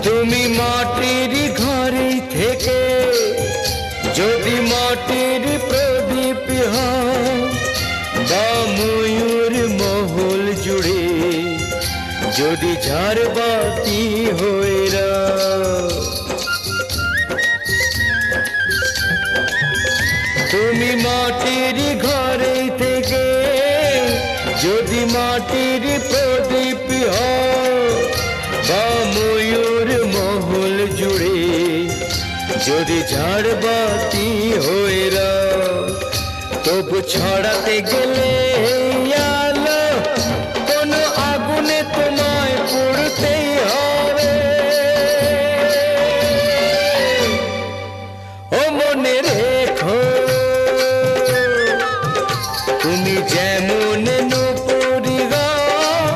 তুমি মাটির ঘরে থেকে যদি মাটির প্রদীপ হও, বা ময়ূর মহল জুড়ে যদি ঝাড়বাতি হয়ে রাও। তুমি মাটির ঘরে থেকে যদি মাটির প্রদীপ হও, বা ময়ূর মহল জুড়ে যদি ঝাড়বাতি হয়ে রাও, তবু ছড়াতে গেলে